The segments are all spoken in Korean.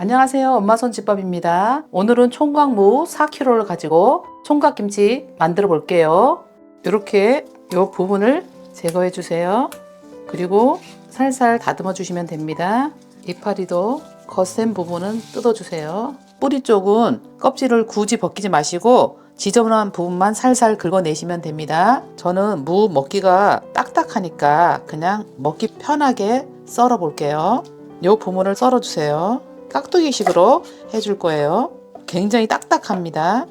안녕하세요. 엄마손 집밥입니다. 오늘은 총각무 4kg를 가지고 총각김치 만들어 볼게요. 이렇게 이 부분을 제거해 주세요. 그리고 살살 다듬어 주시면 됩니다. 이파리도 거센 부분은 뜯어 주세요. 뿌리 쪽은 껍질을 굳이 벗기지 마시고 지저분한 부분만 살살 긁어내시면 됩니다. 저는 무 먹기가 딱딱하니까 그냥 먹기 편하게 썰어 볼게요. 이 부분을 썰어 주세요. 깍두기식으로 해줄 거예요. 굉장히 딱딱합니다.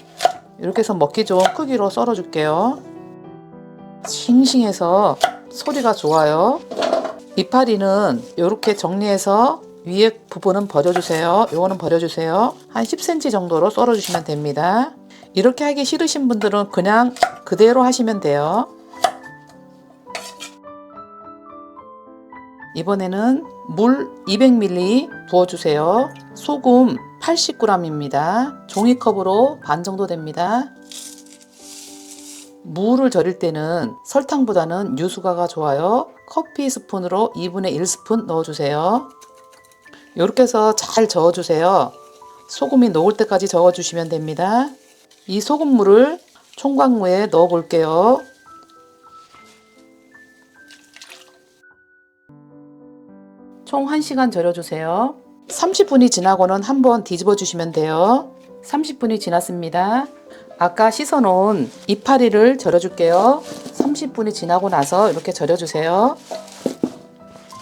이렇게 해서 먹기 좋은 크기로 썰어 줄게요. 싱싱해서 소리가 좋아요. 이파리는 이렇게 정리해서 위에 부분은 버려주세요. 요거는 버려주세요. 한 10cm 정도로 썰어 주시면 됩니다. 이렇게 하기 싫으신 분들은 그냥 그대로 하시면 돼요. 이번에는 물 200ml 부어주세요. 소금 80g입니다. 종이컵으로 반 정도 됩니다. 무를 절일 때는 설탕보다는 유수가가 좋아요. 커피 스푼으로 2분의 1스푼 넣어주세요. 이렇게 해서 잘 저어주세요. 소금이 녹을 때까지 저어주시면 됩니다. 이 소금물을 총각무에 넣어 볼게요. 총 1시간 절여주세요. 30분이 지나고는 한번 뒤집어 주시면 돼요. 30분이 지났습니다. 아까 씻어 놓은 이파리를 절여줄게요. 30분이 지나고 나서 이렇게 절여주세요.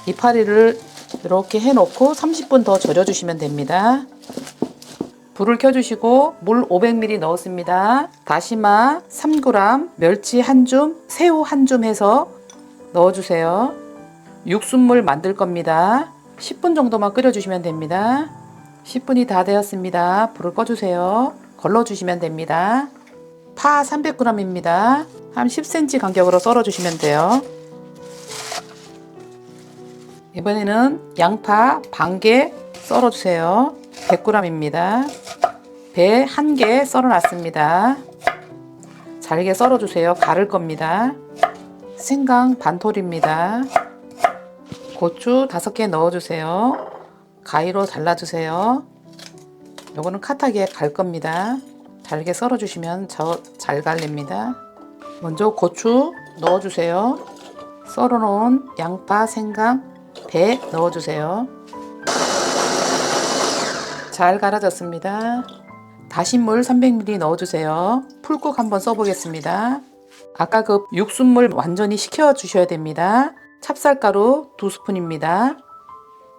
이파리를 이렇게 해놓고 30분 더 절여주시면 됩니다. 불을 켜주시고 물 500ml 넣었습니다. 다시마 3g, 멸치 1줌, 새우 1줌 해서 넣어주세요. 육순물 만들 겁니다. 10분 정도만 끓여주시면 됩니다. 10분이 다 되었습니다. 불을 꺼주세요. 걸러주시면 됩니다. 파 300g입니다. 한 10cm 간격으로 썰어주시면 돼요. 이번에는 양파 반개 썰어주세요. 100g입니다. 배 1개 썰어놨습니다. 잘게 썰어주세요. 가를 겁니다. 생강 반톨입니다. 고추 5개 넣어주세요. 가위로 잘라주세요. 요거는 카타기에 갈 겁니다. 잘게 썰어주시면 잘 갈립니다. 먼저 고추 넣어주세요. 썰어놓은 양파, 생강, 배 넣어주세요. 잘 갈아졌습니다. 다신물 300ml 넣어주세요. 풀국 한번 써보겠습니다. 아까 그 육순물 완전히 식혀주셔야 됩니다. 찹쌀가루 2스푼입니다.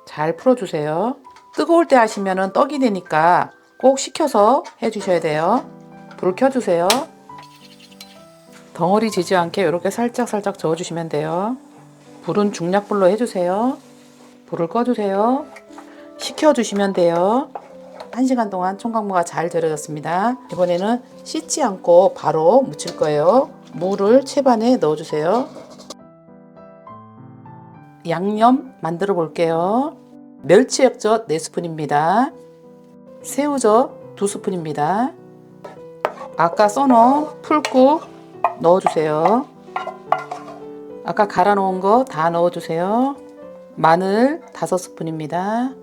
잘 풀어주세요. 뜨거울 때 하시면 떡이 되니까 꼭 식혀서 해주셔야 돼요. 불 켜주세요. 덩어리 지지 않게 이렇게 살짝 저어주시면 돼요. 불은 중약불로 해주세요. 불을 꺼주세요. 식혀주시면 돼요. 1시간 동안 총각무가 잘 절여졌습니다. 이번에는 씻지 않고 바로 무칠 거예요. 무를 채반에 넣어주세요. 양념 만들어 볼게요. 멸치 액젓 4스푼입니다. 새우젓 2스푼입니다. 아까 써놓은 풀국 넣어주세요. 아까 갈아 놓은 거 다 넣어주세요. 마늘 5스푼입니다.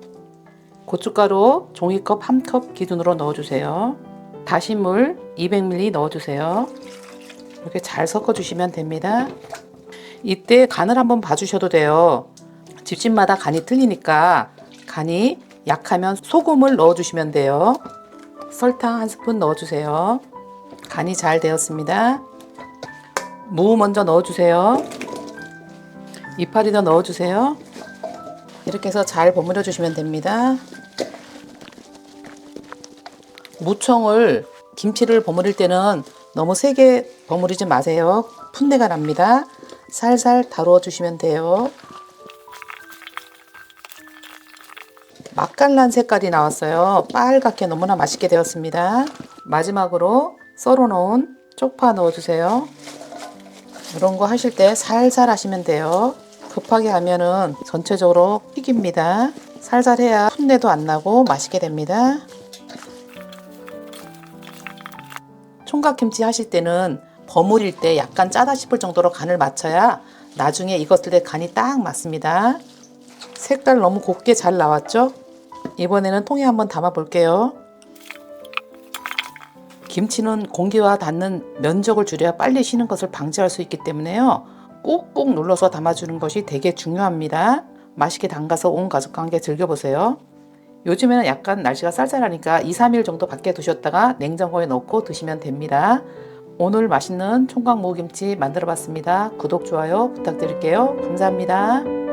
고춧가루 종이컵 1컵 기준으로 넣어주세요. 다시물 200ml 넣어주세요. 이렇게 잘 섞어주시면 됩니다. 이때 간을 한번 봐주셔도 돼요. 집집마다 간이 틀리니까 간이 약하면 소금을 넣어주시면 돼요. 설탕 1스푼 넣어주세요. 간이 잘 되었습니다. 무 먼저 넣어주세요. 이파리도 넣어주세요. 이렇게 해서 잘 버무려 주시면 됩니다. 무청을 김치를 버무릴 때는 너무 세게 버무리지 마세요. 풋내가 납니다. 살살 다루어 주시면 돼요. 맛깔난 색깔이 나왔어요. 빨갛게 너무나 맛있게 되었습니다. 마지막으로 썰어 놓은 쪽파 넣어주세요. 이런 거 하실 때 살살 하시면 돼요. 급하게 하면은 전체적으로 튀깁니다. 살살 해야 풋내도 안 나고 맛있게 됩니다. 총각김치 하실 때는 버무릴 때 약간 짜다 싶을 정도로 간을 맞춰야 나중에 익었을 때 간이 딱 맞습니다. 색깔 너무 곱게 잘 나왔죠? 이번에는 통에 한번 담아 볼게요. 김치는 공기와 닿는 면적을 줄여야 빨리 식는 것을 방지할 수 있기 때문에요. 꾹꾹 눌러서 담아주는 것이 되게 중요합니다. 맛있게 담가서 온 가족과 함께 즐겨보세요. 요즘에는 약간 날씨가 쌀쌀하니까 2, 3일 정도 밖에 두셨다가 냉장고에 넣고 드시면 됩니다. 오늘 맛있는 총각 무김치 만들어 봤습니다. 구독, 좋아요 부탁드릴게요. 감사합니다.